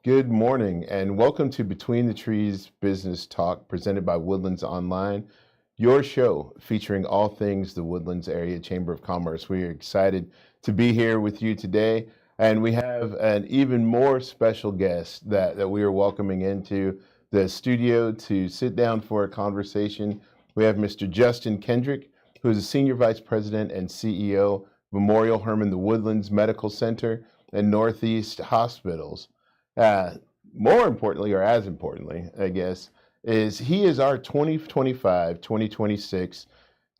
Good morning, and welcome to Between the Trees Business Talk presented by Woodlands Online, your show featuring all things the Woodlands Area Chamber of Commerce. We are excited to be here with you today, and we have an even more special guest that we are welcoming into the studio to sit down for a conversation. We have Mr. Justin Kendrick, who is a Senior Vice President and CEO, Memorial Hermann, the Woodlands Medical Center, and Northeast Hospitals. Uh, More importantly, or as importantly, I guess, is he is our 2025-2026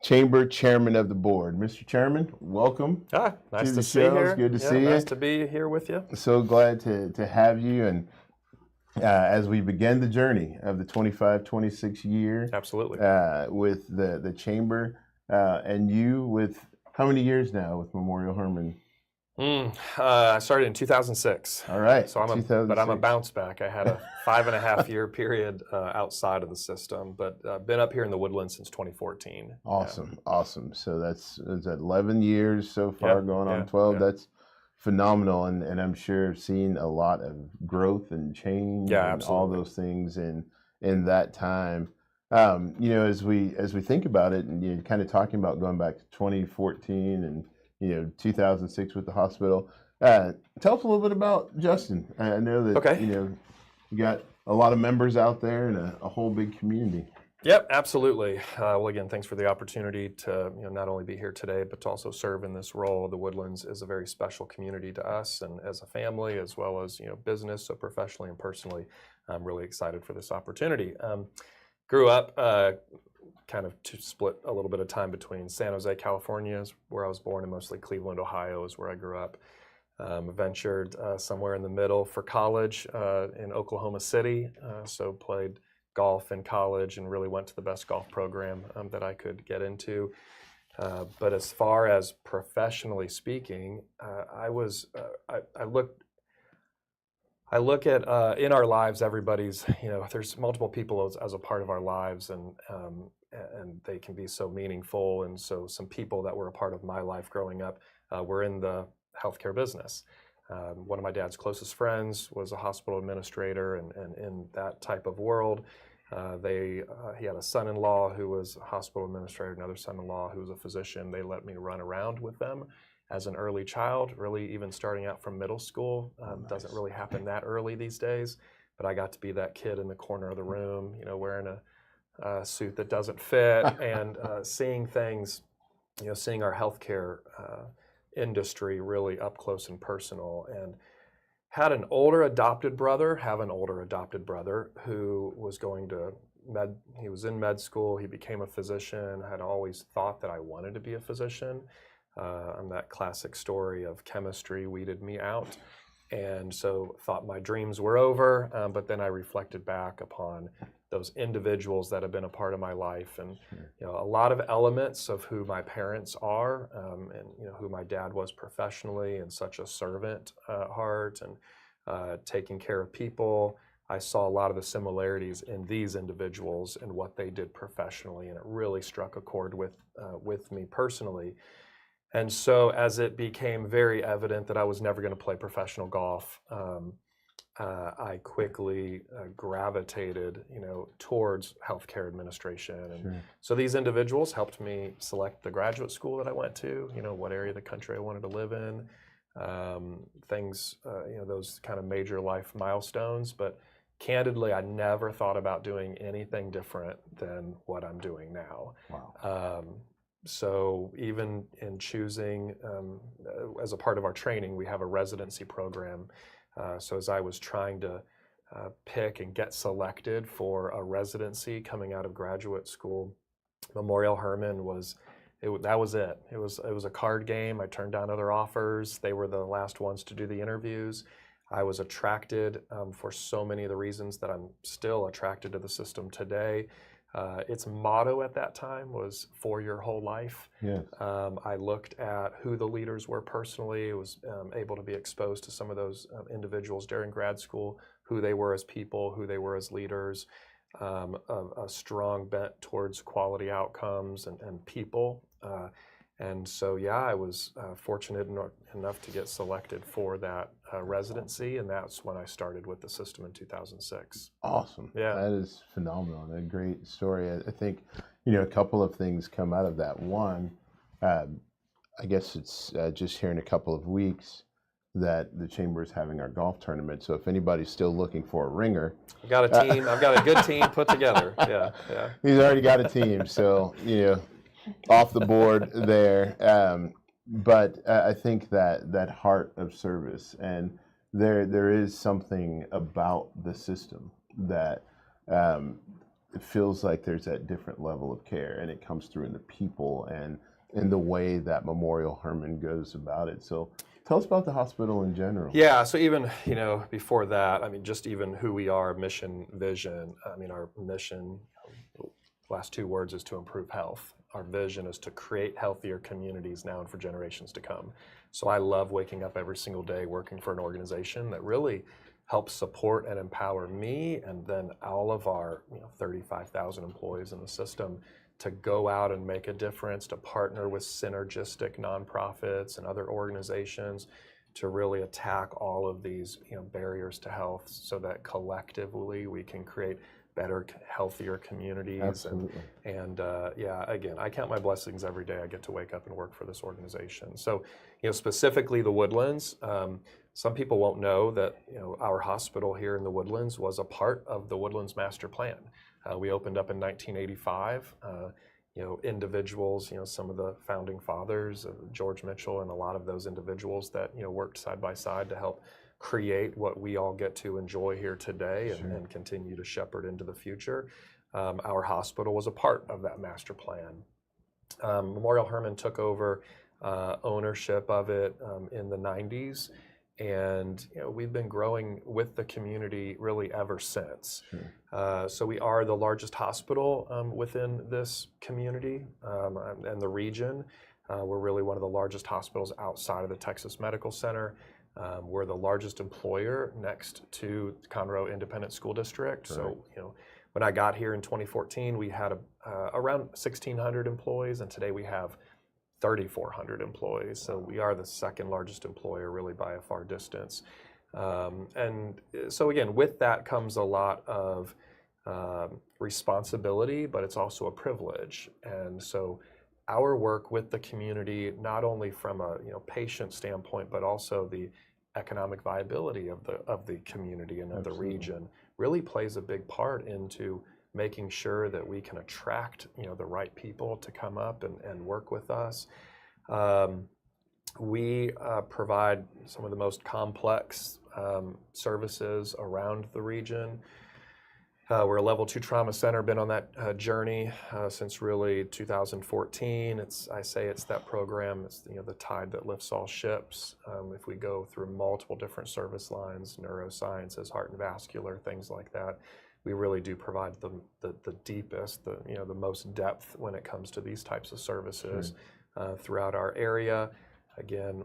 Chamber Chairman of the Board. Mr. Chairman, welcome Nice to the to see show. here. It's good to see you. Nice to be here with you. So glad to have you. And as we begin the journey of the 25-26 year, Absolutely. with the Chamber, and you with how many years now with Memorial Hermann? I started in 2006. All right. So I'm a bounce back. I had a 5.5 year period outside of the system, but been up here in the Woodlands since 2014. Awesome. So is that 11 years so far, going on 12. Yeah. That's phenomenal, and I'm sure seen a lot of growth and change and absolutely. all those things in that time. As we think about it, and you're kind of talking about going back to 2014 and 2006 with the hospital. Tell us a little bit about Justin. I know that you got a lot of members out there and a whole big community. Yep, absolutely. Well, again, thanks for the opportunity to not only be here today, but to also serve in this role. The Woodlands is a very special community to us, and as a family, as well as business, so professionally and personally, I'm really excited for this opportunity. Grew up. Kind of to split a little bit of time between San Jose, California, is where I was born, and mostly Cleveland, Ohio is where I grew up. Ventured somewhere in the middle for college in Oklahoma City, so played golf in college and really went to the best golf program that I could get into. But as far as professionally speaking, I look at in our lives, everybody's, there's multiple people as a part of our lives, and they can be so meaningful. And so some people that were a part of my life growing up were in the healthcare business. One of my dad's closest friends was a hospital administrator, and in that type of world, he had a son-in-law who was a hospital administrator, another son-in-law who was a physician. They let me run around with them as an early child, really even starting out from middle school. Nice. Doesn't really happen that early these days, but I got to be that kid in the corner of the room, wearing a suit that doesn't fit, and seeing things, seeing our healthcare industry really up close and personal. And have an older adopted brother who was going to he was in med school, he became a physician. Had always thought that I wanted to be a physician. That classic story of chemistry weeded me out. And so thought my dreams were over, but then I reflected back upon those individuals that have been a part of my life, and a lot of elements of who my parents are, and who my dad was professionally, and such a servant heart, and taking care of people. I saw a lot of the similarities in these individuals and what they did professionally, and it really struck a chord with me personally. And so as it became very evident that I was never going to play professional golf, I quickly gravitated, towards healthcare administration. And so these individuals helped me select the graduate school that I went to, what area of the country I wanted to live in, things, those kind of major life milestones. But candidly, I never thought about doing anything different than what I'm doing now. Wow. So even in choosing, as a part of our training, we have a residency program. So as I was trying to pick and get selected for a residency coming out of graduate school, Memorial Hermann that was it. It was a card game. I turned down other offers. They were the last ones to do the interviews. I was attracted for so many of the reasons that I'm still attracted to the system today. Its motto at that time was "For Your Whole Life." Yes. I looked at who the leaders were personally. I was able to be exposed to some of those individuals during grad school, who they were as people, who they were as leaders, a strong bent towards quality outcomes and people. And so, yeah, I was fortunate enough to get selected for that residency, and that's when I started with the system in 2006. Awesome. Yeah. That is phenomenal and a great story. I think, you know, a couple of things come out of that. One, I guess it's just here in a couple of weeks that the Chamber is having our golf tournament. So if anybody's still looking for a ringer, I've got a team. I've got a good team put together. Yeah, yeah. He's already got a team, so you know, off the board there. But I think that heart of service, and there is something about the system that it feels like there's that different level of care, and it comes through in the people and in the way that Memorial Hermann goes about it. So tell us about the hospital in general. Yeah, so even, you know, before that, I mean, just even who we are, mission, vision. I mean, our mission, last two words, is to improve health. Our vision is to create healthier communities now and for generations to come. So I love waking up every single day working for an organization that really helps support and empower me and then all of our 35,000 employees in the system to go out and make a difference, to partner with synergistic nonprofits and other organizations to really attack all of these barriers to health so that collectively we can create better, healthier communities. Absolutely. And yeah, again, I count my blessings every day I get to wake up and work for this organization. So, specifically the Woodlands, some people won't know that our hospital here in the Woodlands was a part of the Woodlands Master Plan. We opened up in 1985. Individuals, some of the founding fathers, George Mitchell, and a lot of those individuals that worked side by side to help create what we all get to enjoy here today and continue to shepherd into the future. Our hospital was a part of that master plan. Memorial Hermann took over ownership of it in the 90s. And we've been growing with the community really ever since. So we are the largest hospital within this community and the region. We're really one of the largest hospitals outside of the Texas Medical Center. We're the largest employer next to Conroe Independent School District. Right. So when I got here in 2014, we had around 1,600 employees, and today we have 3,400 employees. So we are the second largest employer really by a far distance. And so again, with that comes a lot of responsibility, but it's also a privilege. And so our work with the community, not only from a patient standpoint, but also the economic viability of the community and of the region, really plays a big part into making sure that we can attract the right people to come up and work with us. We provide some of the most complex services around the region. We're a level 2 trauma center, been on that journey since really 2014. I say it's that program, it's the tide that lifts all ships. If we go through multiple different service lines, neurosciences, heart and vascular, things like that, we really do provide the deepest, the most depth when it comes to these types of services throughout our area. Again,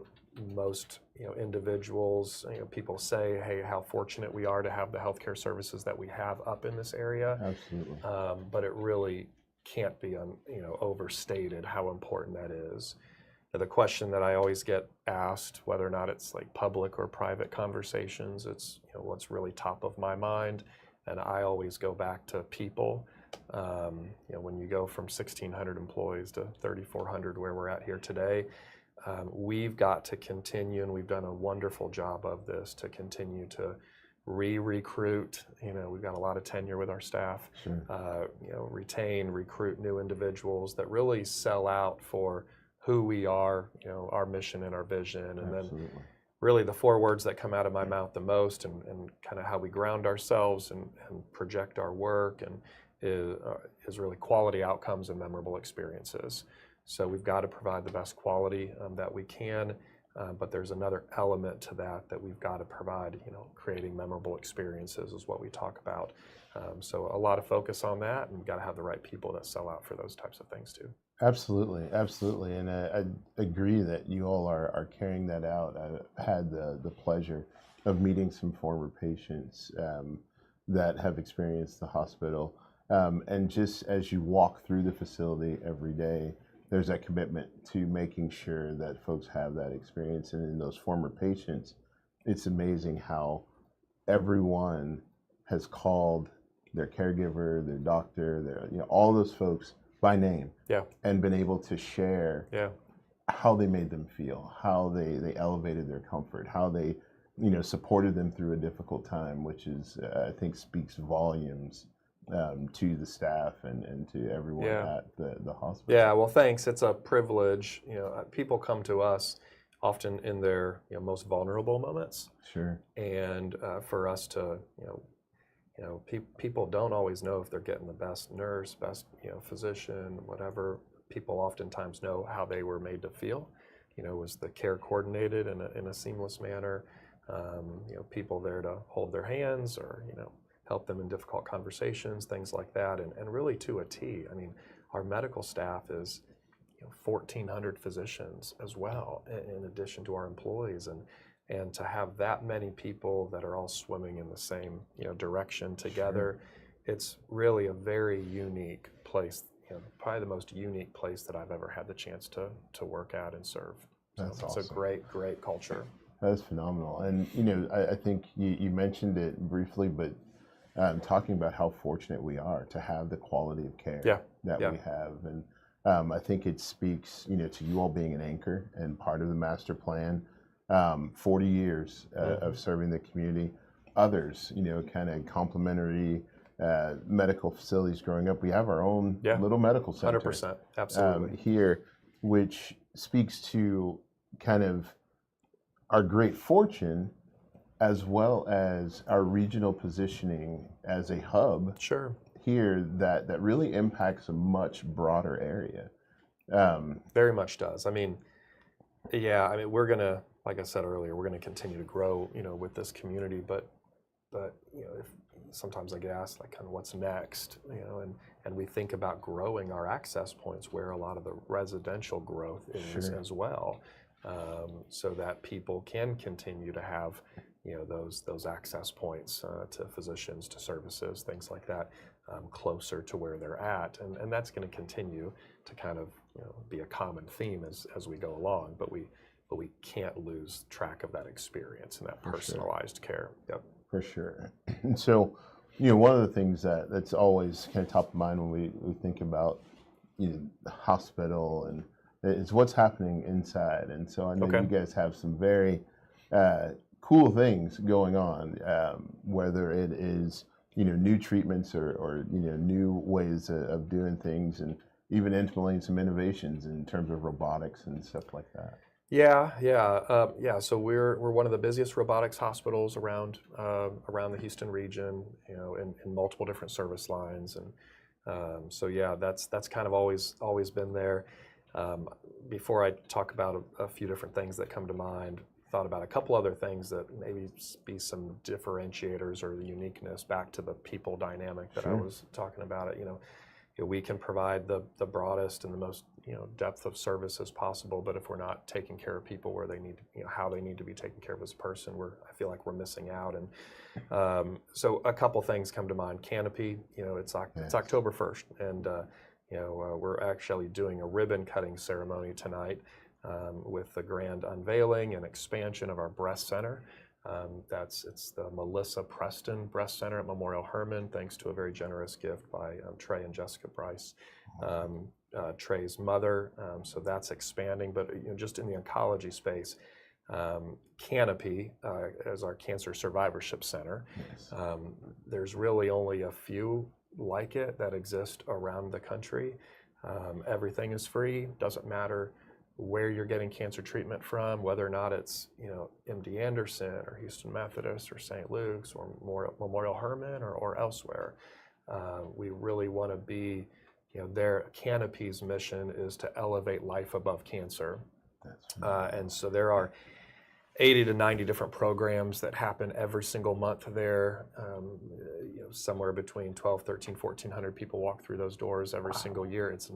most individuals, people say, hey, how fortunate we are to have the healthcare services that we have up in this area. Absolutely. But it really can't be overstated how important that is. The question that I always get asked, whether or not it's like public or private conversations, it's what's really top of my mind. And I always go back to people. When you go from 1,600 employees to 3,400 where we're at here today, we've got to continue, and we've done a wonderful job of this, to continue to recruit. We've got a lot of tenure with our staff. Retain, recruit new individuals that really sell out for who we are, our mission and our vision. And then really the 4 words that come out of my mouth the most and kind of how we ground ourselves and project our work and is really quality outcomes and memorable experiences. So we've got to provide the best quality that we can, but there's another element to that we've got to provide, creating memorable experiences is what we talk about. So a lot of focus on that, and we've got to have the right people that sell out for those types of things too. Absolutely, absolutely, and I agree that you all are carrying that out. I've had the pleasure of meeting some former patients that have experienced the hospital, and just as you walk through the facility every day, there's that commitment to making sure that folks have that experience. And in those former patients, it's amazing how everyone has called their caregiver, their doctor, all those folks by name, and been able to share how they made them feel, how they elevated their comfort, how they supported them through a difficult time, which is I think speaks volumes to the staff and to everyone at the hospital. Yeah, well, thanks. It's a privilege. People come to us often in their most vulnerable moments. Sure. And for us to, people don't always know if they're getting the best nurse, best physician, whatever. People oftentimes know how they were made to feel. Was the care coordinated in a seamless manner? People there to hold their hands or help them in difficult conversations, things like that, and really to a T. I mean, our medical staff is 1,400 physicians as well, in addition to our employees, and to have that many people that are all swimming in the same direction together, it's really a very unique place. Probably the most unique place that I've ever had the chance to work at and serve. That's awesome. It's a great culture. That's phenomenal. And I think you mentioned it briefly, but talking about how fortunate we are to have the quality of care that we have, and I think it speaks to you all being an anchor and part of the master plan. 40 years of serving the community. Others, kind of complementary medical facilities growing up. We have our own little medical center. 100%, absolutely. Here, which speaks to kind of our great fortune as well as our regional positioning as a hub here that really impacts a much broader area. Very much does. I mean, we're going to, like I said earlier, we're going to continue to grow, with this community, but if sometimes I get asked like kind of what's next, and we think about growing our access points where a lot of the residential growth is as well, so that people can continue to have, those access points to physicians, to services, things like that, closer to where they're at, and that's going to continue to kind of be a common theme as we go along, but we can't lose track of that experience and that personalized care. Yep. For sure. And so, one of the things that's always kind of top of mind when we think about the hospital and is what's happening inside. And so I know you guys have some very cool things going on, whether it is new treatments or new ways of doing things, and even implementing some innovations in terms of robotics and stuff like that. So we're one of the busiest robotics hospitals around the Houston region, in multiple different service lines, and that's kind of always been there. Before I talk about a few different things that come to mind, thought about a couple other things that maybe be some differentiators or the uniqueness back to the people dynamic that I was talking about. We can provide the broadest and the most depth of service as possible, but if we're not taking care of people where they need, how they need to be taken care of as a person, I feel like we're missing out. And so a couple things come to mind. Canopy, it's October 1st, and we're actually doing a ribbon cutting ceremony tonight with the grand unveiling and expansion of our breast center. It's the Melissa Preston Breast Center at Memorial Hermann, thanks to a very generous gift by Trey and Jessica Bryce, Trey's mother. So that's expanding, but just in the oncology space, Canopy as our Cancer Survivorship Center. There's really only a few like it that exist around the country. Everything is free, doesn't matter where you're getting cancer treatment from, whether or not it's MD Anderson or Houston Methodist or St. Luke's or Memorial Hermann or elsewhere. We really want to be, their Canopy's mission is to elevate life above cancer. And so there are 80 to 90 different programs that happen every single month there. Somewhere between 12, 13, 1,400 people walk through those doors every single year. It's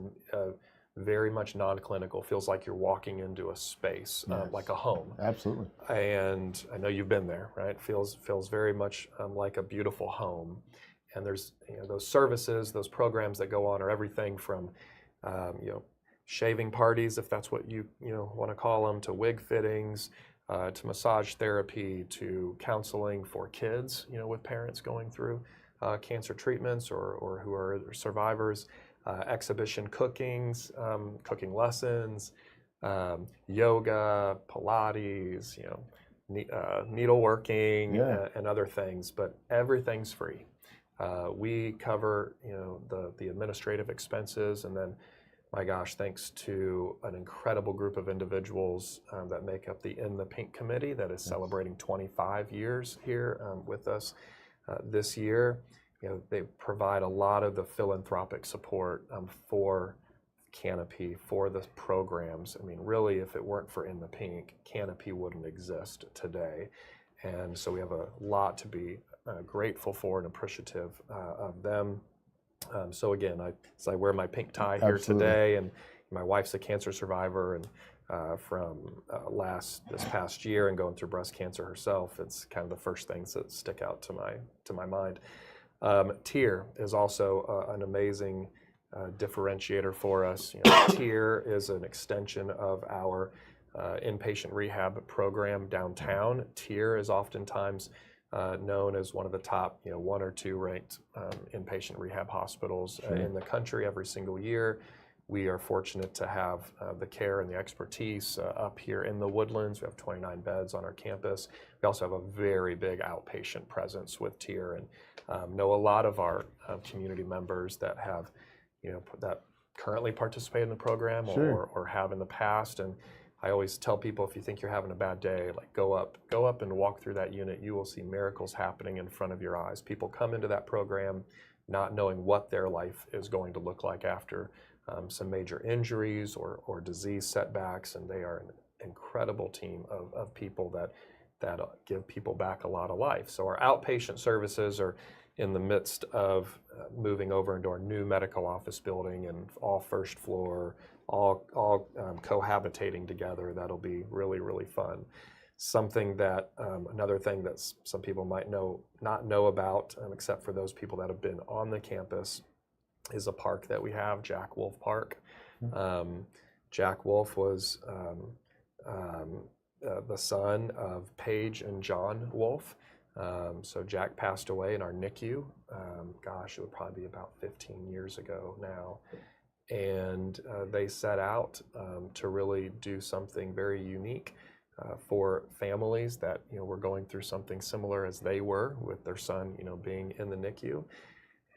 very much non-clinical, feels like you're walking into a space, like a home. Absolutely. And I know you've been there, right? Feels very much like a beautiful home. And there's those services, those programs that go on are everything from shaving parties, if that's what you want to call them, to wig fittings, to massage therapy, to counseling for kids, with parents going through cancer treatments or who are survivors, exhibition cookings, cooking lessons, yoga, Pilates, needleworking, Yeah. and other things, but everything's free. We cover, the administrative expenses, and then, my gosh, thanks to an incredible group of individuals that make up the In the Pink Committee that is celebrating 25 years here with us this year. They provide a lot of the philanthropic support for Canopy, for the programs. I mean, really, if it weren't for In the Pink, Canopy wouldn't exist today. And so we have a lot to be grateful for and appreciative of them. So again, I wear my pink tie here today, and my wife's a cancer survivor, and from this past year, and going through breast cancer herself, it's kind of the first things that stick out to my mind. TIER is also an amazing differentiator for us. TIER is an extension of our inpatient rehab program downtown. TIER is oftentimes known as one of the top, 1 or 2 ranked inpatient rehab hospitals in the country every single year. We are fortunate to have the care and the expertise up here in the Woodlands. We have 29 beds on our campus. We also have a very big outpatient presence with TIER, and know a lot of our community members that have, that currently participate in the program or have in the past. And I always tell people, if you think you're having a bad day, like go up and walk through that unit. You will see miracles happening in front of your eyes. People come into that program not knowing what their life is going to look like after some major injuries or disease setbacks, and they are an incredible team of people that give people back a lot of life. So our outpatient services are in the midst of moving over into our new medical office building, and all first floor, all cohabitating together. That'll be really, really fun. Something that, another thing that some people might not know about, except for those people that have been on the campus, is a park that we have, Jack Wolf Park. Jack Wolf was the son of Paige and John Wolf. So Jack passed away in our NICU. It would probably be about 15 years ago now. And they set out to really do something very unique for families that were going through something similar as they were with their son, being in the NICU.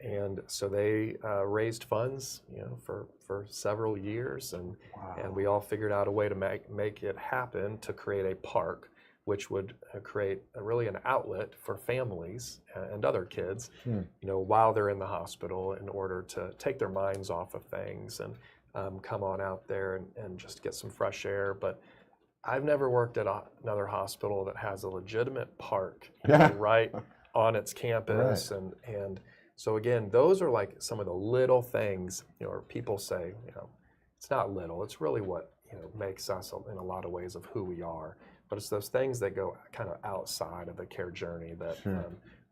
And so they raised funds, for several years, and we all figured out a way to make it happen, to create a park, which would create really an outlet for families and other kids, while they're in the hospital, in order to take their minds off of things and come on out there and just get some fresh air. But I've never worked at another hospital that has a legitimate park right on its campus, and so again, those are like some of the little things, or people say, it's not little, it's really what makes us in a lot of ways of who we are. But it's those things that go kind of outside of the care journey that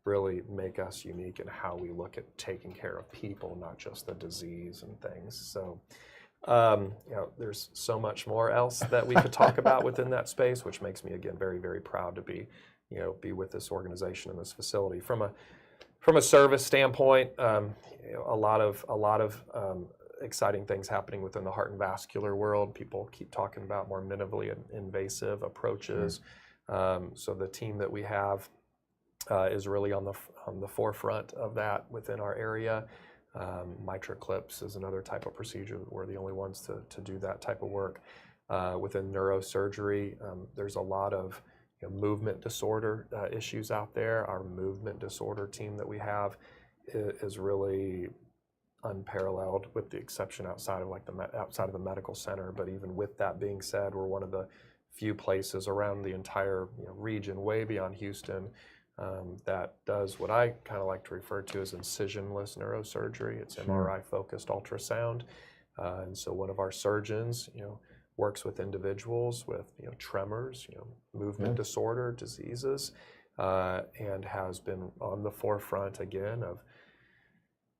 really make us unique in how we look at taking care of people, not just the disease and things. So, there's so much more else that we could talk about within that space, which makes me, again, very, very proud to be with this organization and this facility. From a service standpoint, a lot of exciting things happening within the heart and vascular world. People keep talking about more minimally invasive approaches. So the team that we have is really on the forefront of that within our area. MitraClips is another type of procedure. We're the only ones to do that type of work. Within neurosurgery, there's a lot of movement disorder issues out there. Our movement disorder team that we have is really unparalleled, with the exception outside of the medical center. But even with that being said, we're one of the few places around the entire region, way beyond Houston, that does what I kind of like to refer to as incisionless neurosurgery. It's MRI focused ultrasound, and so one of our surgeons, works with individuals with tremors, movement disorder diseases, and has been on the forefront again of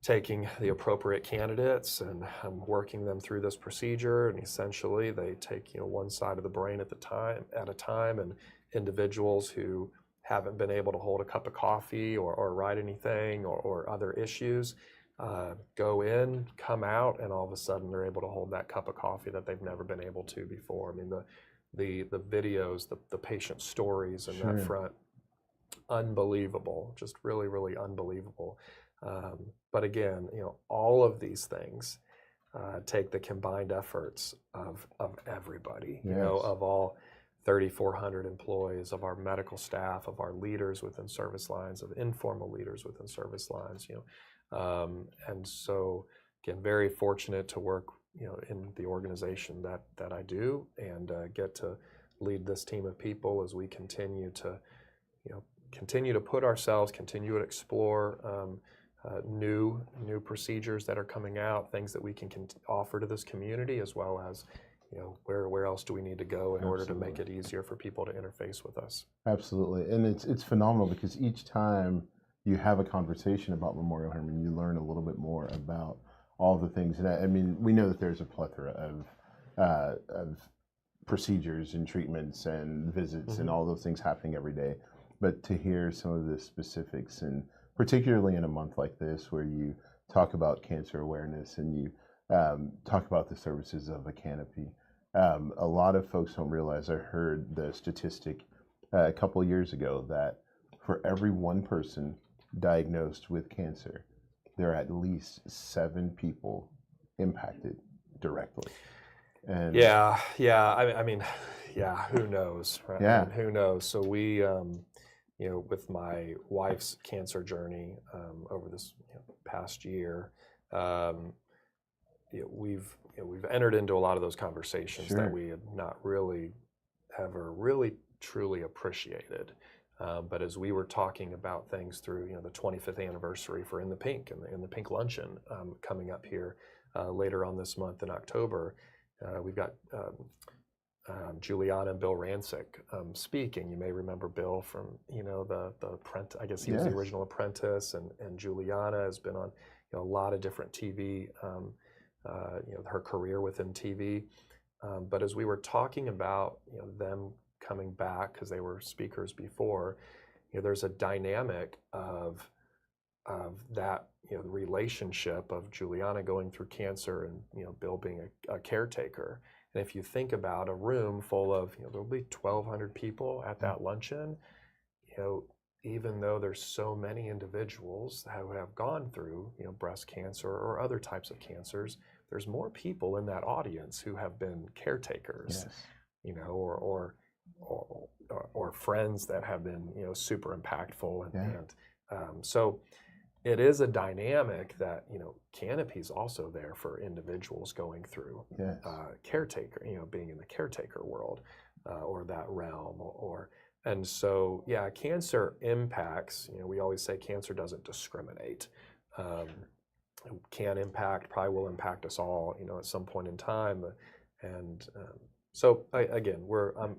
taking the appropriate candidates and working them through this procedure. And essentially, they take one side of the brain at a time, and individuals who haven't been able to hold a cup of coffee or write anything or other issues go in, come out, and all of a sudden they're able to hold that cup of coffee that they've never been able to before. I mean, the videos, the patient stories in that front, unbelievable, just really, really unbelievable. But again, all of these things take the combined efforts of everybody, of all 3,400 employees, of our medical staff, of our leaders within service lines, of informal leaders within service lines, and so again, very fortunate to work, in the organization that I do, and get to lead this team of people as we continue to put ourselves, continue to explore new procedures that are coming out, things that we can offer to this community, as well as where else do we need to go in order to make it easier for people to interface with us. Absolutely, and it's phenomenal because each time you have a conversation about Memorial Hermann, you learn a little bit more about all the things. And I mean, we know that there's a plethora of procedures and treatments and visits and all those things happening every day. But to hear some of the specifics, and particularly in a month like this where you talk about cancer awareness and you talk about the services of a canopy, a lot of folks don't realize. I heard the statistic a couple years ago that for every one person diagnosed with cancer, there are at least 7 people impacted directly. And I mean, who knows, right? Yeah. I mean, who knows? So we, with my wife's cancer journey over this past year, we've entered into a lot of those conversations that we had not really ever really truly appreciated. But as we were talking about things through, the 25th anniversary for In the Pink and the Pink Luncheon coming up here later on this month in October, we've got Juliana and Bill Rancic speaking. You may remember Bill from the Apprentice. I guess he was the original Apprentice, and Juliana has been on a lot of different TV. Her career within TV. But as we were talking about them coming back, because they were speakers before, there's a dynamic of that the relationship of Juliana going through cancer and Bill being a caretaker. And if you think about a room full of there'll be 1,200 people at that luncheon, even though there's so many individuals who have gone through breast cancer or other types of cancers, there's more people in that audience who have been caretakers, or friends that have been super impactful, and so it is a dynamic that Canopy's also there for individuals going through caretaker, being in the caretaker world or that realm, and so cancer impacts. We always say cancer doesn't discriminate. Can impact, probably will impact us all, at some point in time, and so I'm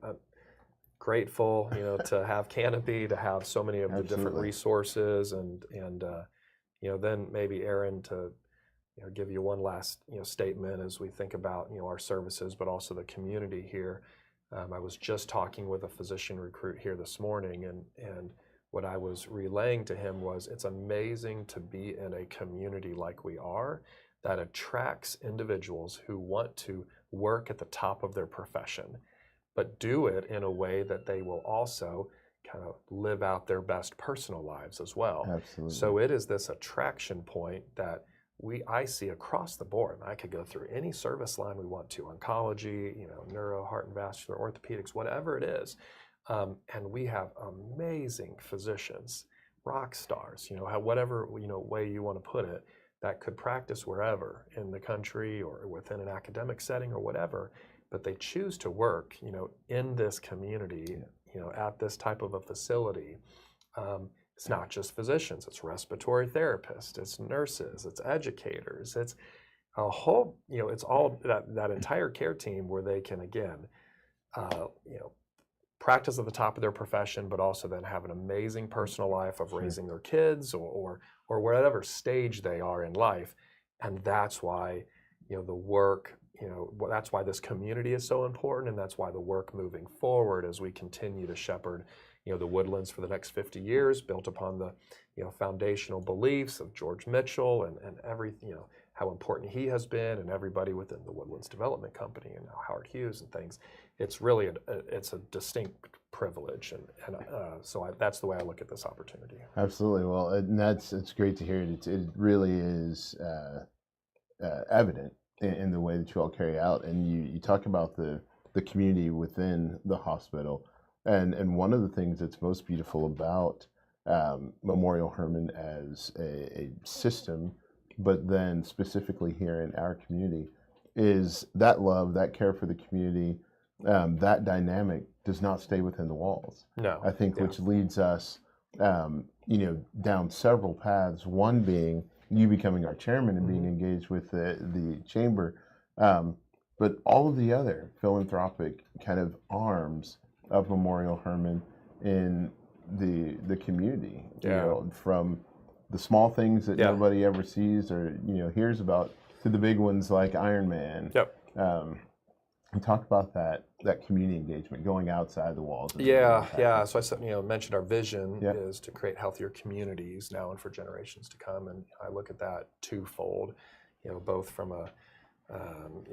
grateful, to have Canopy, to have so many of the different resources, and then maybe Aaron to give you one last statement as we think about our services, but also the community here. I was just talking with a physician recruit here this morning, and what I was relaying to him was it's amazing to be in a community like we are that attracts individuals who want to work at the top of their profession, but do it in a way that they will also kind of live out their best personal lives as well. Absolutely. So it is this attraction point that I see across the board. I could go through any service line we want to, oncology, neuro, heart and vascular, orthopedics, whatever it is. And we have amazing physicians, rock stars, whatever way you want to put it, that could practice wherever in the country or within an academic setting or whatever, but they choose to work, in this community, at this type of a facility. It's not just physicians; it's respiratory therapists, it's nurses, it's educators, it's a whole, it's all that entire care team where they can again, practice at the top of their profession, but also then have an amazing personal life of raising their kids or or whatever stage they are in life. And that's why, the work, that's why this community is so important, and that's why the work moving forward as we continue to shepherd, the Woodlands for the next 50 years, built upon the, foundational beliefs of George Mitchell and everything, how important he has been, and everybody within the Woodlands Development Company, and now Howard Hughes and things. It's really it's a distinct privilege, and that's the way I look at this opportunity. Absolutely. Well, and it's great to hear it. It really is evident in the way that you all carry out, and you talk about the community within the hospital, and one of the things that's most beautiful about Memorial Hermann as a system, but then specifically here in our community, is that love, that care for the community, that dynamic does not stay within the walls. No, I think, which leads us, down several paths. One being you becoming our chairman and being engaged with the chamber, but all of the other philanthropic kind of arms of Memorial Hermann in the community. From the small things that nobody ever sees or hears about, to the big ones like Iron Man. And talk about that community engagement, going outside the walls. Yeah. So I said, mentioned our vision is to create healthier communities now and for generations to come, and I look at that twofold. Both from a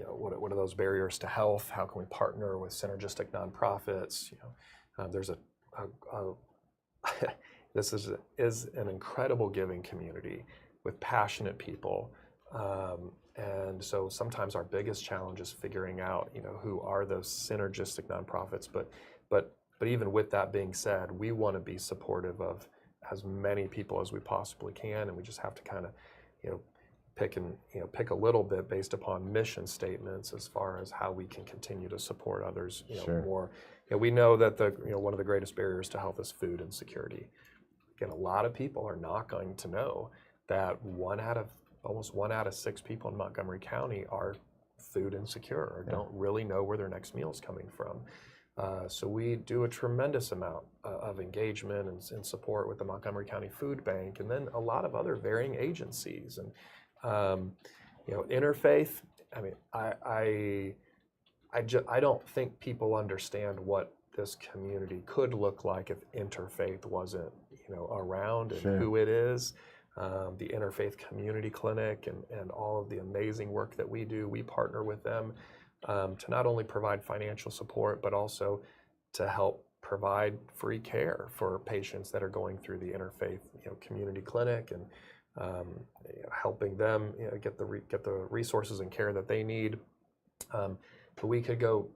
what are those barriers to health? How can we partner with synergistic nonprofits? There's this is an incredible giving community with passionate people. And so sometimes our biggest challenge is figuring out, who are those synergistic nonprofits. But even with that being said, we want to be supportive of as many people as we possibly can, and we just have to kind of, pick a little bit based upon mission statements as far as how we can continue to support others, more. We know that one of the greatest barriers to health is food insecurity. Again, a lot of people are not going to know that almost one out of 6 people in Montgomery County are food insecure or don't really know where their next meal is coming from. So we do a tremendous amount of engagement and support with the Montgomery County Food Bank, and then a lot of other varying agencies. And interfaith. I mean, I don't think people understand what this community could look like if interfaith wasn't around, and who it is. The Interfaith Community Clinic and all of the amazing work that we do, we partner with them to not only provide financial support, but also to help provide free care for patients that are going through the Interfaith Community Clinic, and helping them get the resources and care that they need. But we could go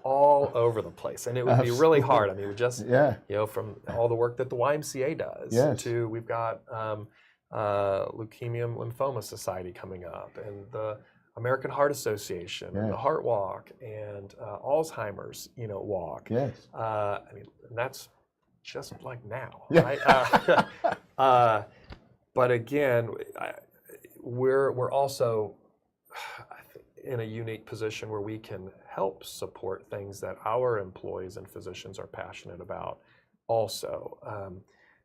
all over the place, and it would be really hard. I mean, just from all the work that the YMCA does to we've got Leukemia and Lymphoma Society coming up, and the American Heart Association, and the Heart Walk, and Alzheimer's walk. I mean, and that's just like now, right? But again, we're also in a unique position where we can help support things that our employees and physicians are passionate about also.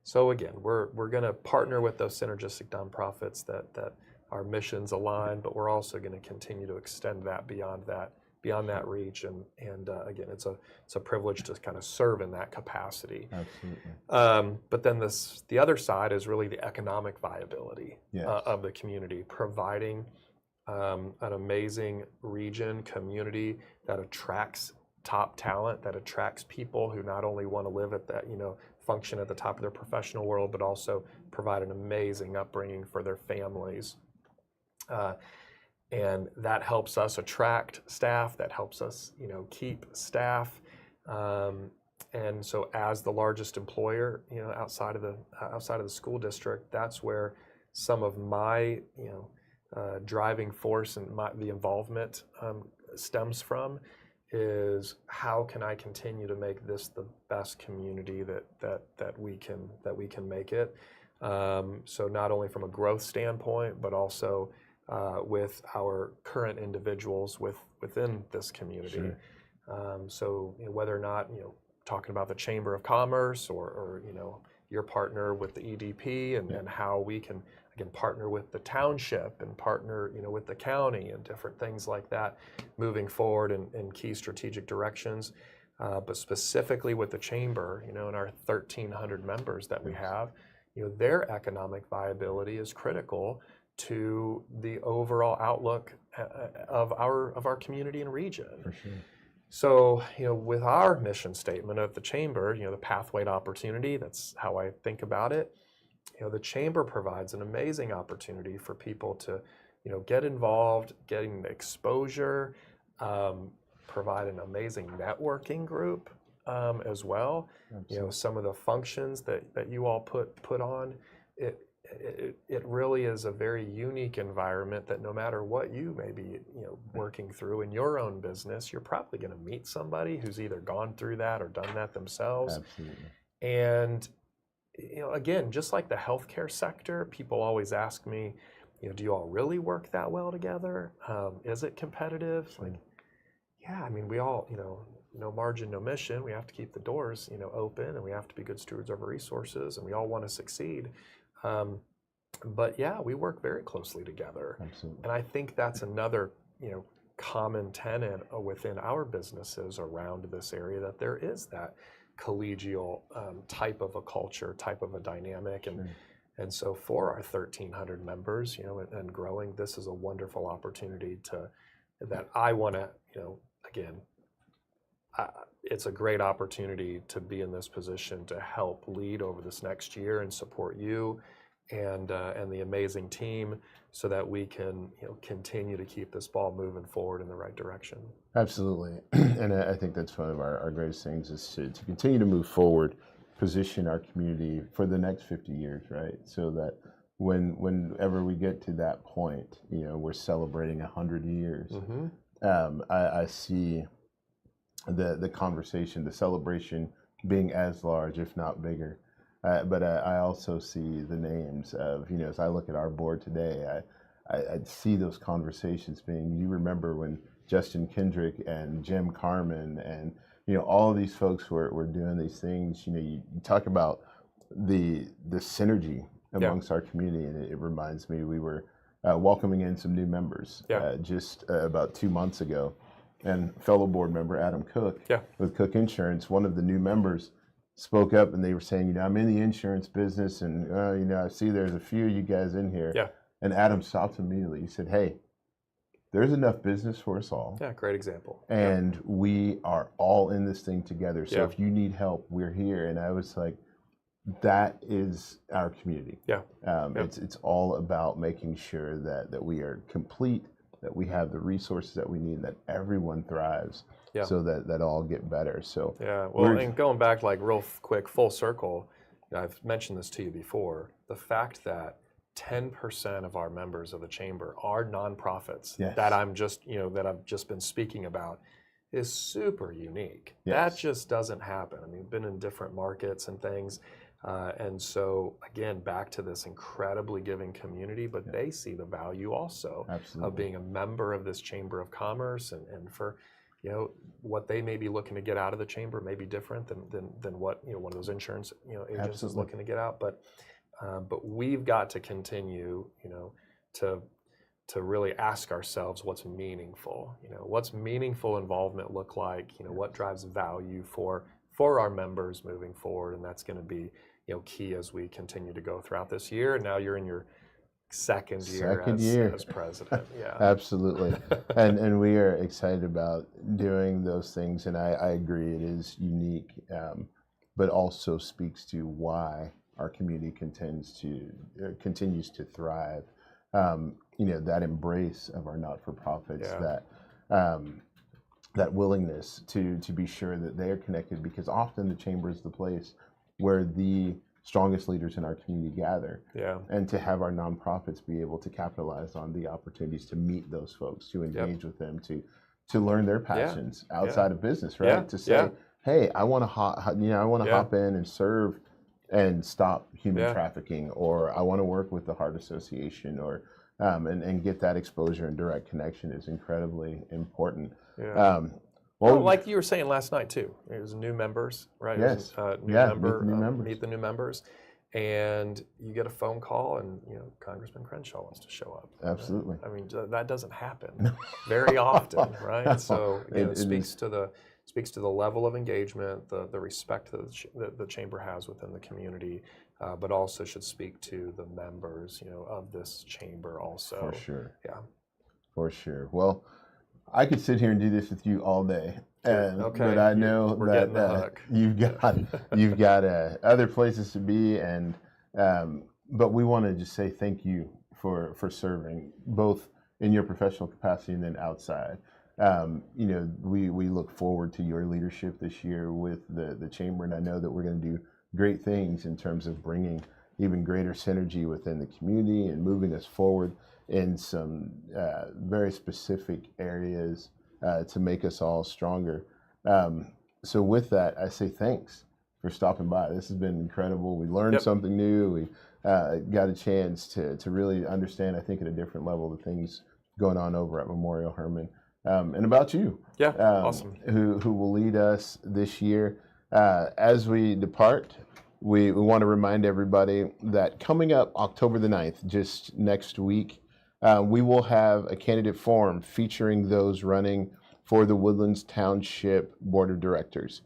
So again, we're going to partner with those synergistic nonprofits that our missions align, but we're also going to continue to extend that beyond that reach. And again, it's a privilege to kind of serve in that capacity. Absolutely. But then the other side is really the economic viability of the community, providing an amazing community that attracts top talent, that attracts people who not only want to live at that, function at the top of their professional world, but also provide an amazing upbringing for their families. And that helps us attract staff, that helps us, keep staff. And so as the largest employer, outside of the school district, that's where some of my, driving force and the involvement stems from, is how can I continue to make this the best community that we can make it. So not only from a growth standpoint, but also with our current individuals within this community. So whether or not talking about the Chamber of Commerce or your partner with the EDP and how we can, again, partner with the township and partner, with the county and different things like that moving forward in key strategic directions. But specifically with the chamber, and our 1,300 members that we have, their economic viability is critical to the overall outlook of our community and region. For sure. So, with our mission statement of the chamber, the pathway to opportunity, that's how I think about it. The chamber provides an amazing opportunity for people to, get involved, getting exposure, provide an amazing networking group as well. Absolutely. Some of the functions that you all put on, it really is a very unique environment that no matter what you may be working through in your own business, you're probably going to meet somebody who's either gone through that or done that themselves. Absolutely. And again, just like the healthcare sector, people always ask me, do you all really work that well together? Is it competitive? It's like, yeah, I mean, we all, no margin, no mission. We have to keep the doors, open, and we have to be good stewards of our resources, and we all want to succeed. But yeah, we work very closely together. Absolutely. And I think that's another, common tenet within our businesses around this area, that there is that collegial type of a culture, type of a dynamic. And so for our 1,300 members, and growing, this is a wonderful opportunity that I want to, again, it's a great opportunity to be in this position to help lead over this next year and support you and the amazing team, so that we can continue to keep this ball moving forward in the right direction. Absolutely. And I think that's one of our greatest things, is to continue to move forward, position our community for the next 50 years, right? So that whenever we get to that point, we're celebrating 100 years. Mm-hmm. I see the conversation, the celebration being as large, if not bigger. But I also see the names of, as I look at our board today, I see those conversations being, you remember when Justin Kendrick and Jim Carmen and, all of these folks were doing these things. You talk about the synergy amongst our community, and it reminds me, we were welcoming in some new members just about 2 months ago. And fellow board member Adam Cook with Cook Insurance, one of the new members, spoke up, and they were saying, I'm in the insurance business, and I see there's a few of you guys in here. Yeah. And Adam stopped immediately. He said, hey, there's enough business for us all. Yeah, great example. And we are all in this thing together. So if you need help, we're here. And I was like, that is our community. Yeah. It's all about making sure that we are complete, that we have the resources that we need, that everyone thrives. Yeah. So that all get better. So well, and going back like real quick, full circle, I've mentioned this to you before, the fact that 10% of our members of the chamber are nonprofits that I'm just, that I've just been speaking about, is super unique. That just doesn't happen. I mean, we've been in different markets and things. And so again, back to this incredibly giving community, but they see the value also of being a member of this Chamber of Commerce, and for, what they may be looking to get out of the chamber may be different than what, one of those insurance, agents is looking to get out. But we've got to continue, to really ask ourselves what's meaningful. What's meaningful involvement look like? What drives value for our members moving forward, and that's going to be key as we continue to go throughout this year. And now you're in your second year as president. Yeah, absolutely. and we are excited about doing those things, and I agree, it is unique, but also speaks to why our community continues to thrive. That embrace of our not-for-profits, that willingness to be sure that they are connected, because often the chamber is the place where the strongest leaders in our community gather. Yeah. And to have our nonprofits be able to capitalize on the opportunities to meet those folks, to engage with them, to learn their passions outside of business, right? To say, hey, I want to hop in and serve and stop human trafficking, or I want to work with the Heart Association, or and get that exposure and direct connection is incredibly important. Yeah. Well, like you were saying last night too, it was new members, right? Yes. Meet the new members. and you get a phone call, and Congressman Crenshaw wants to show up. Absolutely. I mean, that doesn't happen very often, right? So again, it speaks to the level of engagement, the respect that the chamber has within the community, but also should speak to the members, of this chamber also. For sure. Yeah. For sure. Well, I could sit here and do this with you all day, but I know that you've got other places to be, and but we want to just say thank you for serving both in your professional capacity and then outside. We look forward to your leadership this year with the chamber, and I know that we're going to do great things in terms of bringing even greater synergy within the community and moving us forward in some very specific areas to make us all stronger. So with that, I say thanks for stopping by. This has been incredible. We learned something new. We got a chance to really understand, I think, at a different level, the things going on over at Memorial Hermann. And about you, awesome. who will lead us this year. As we depart, we want to remind everybody that coming up October the 9th, just next week, we will have a candidate forum featuring those running for the Woodlands Township Board of Directors.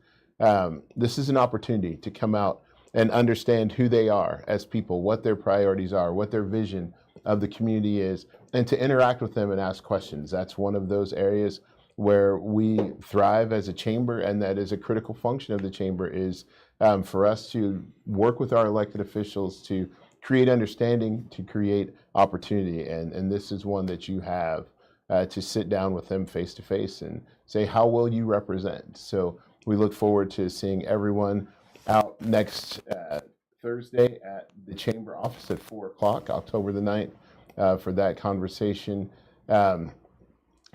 This is an opportunity to come out and understand who they are as people, what their priorities are, what their vision of the community is, and to interact with them and ask questions. That's one of those areas where we thrive as a chamber, and that is a critical function of the chamber, is for us to work with our elected officials to create understanding, to create opportunity. And this is one that you have to sit down with them face to face and say, how will you represent? So we look forward to seeing everyone out next Thursday at the chamber office at 4 o'clock, October the 9th, for that conversation.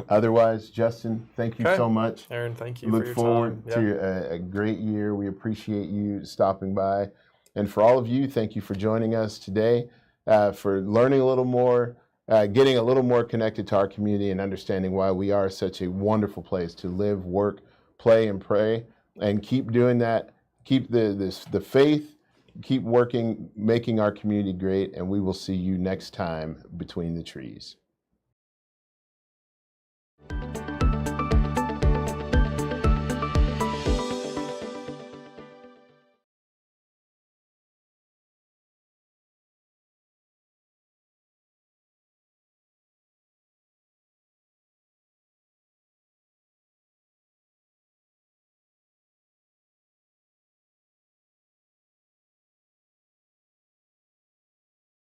Otherwise, Justin, thank you so much. Aaron, thank you. Look for your forward time. to a great year. We appreciate you stopping by. And for all of you, thank you for joining us today, for learning a little more, getting a little more connected to our community and understanding why we are such a wonderful place to live, work, play, and pray. And keep doing that. Keep the faith. Keep working, making our community great. And we will see you next time between the trees.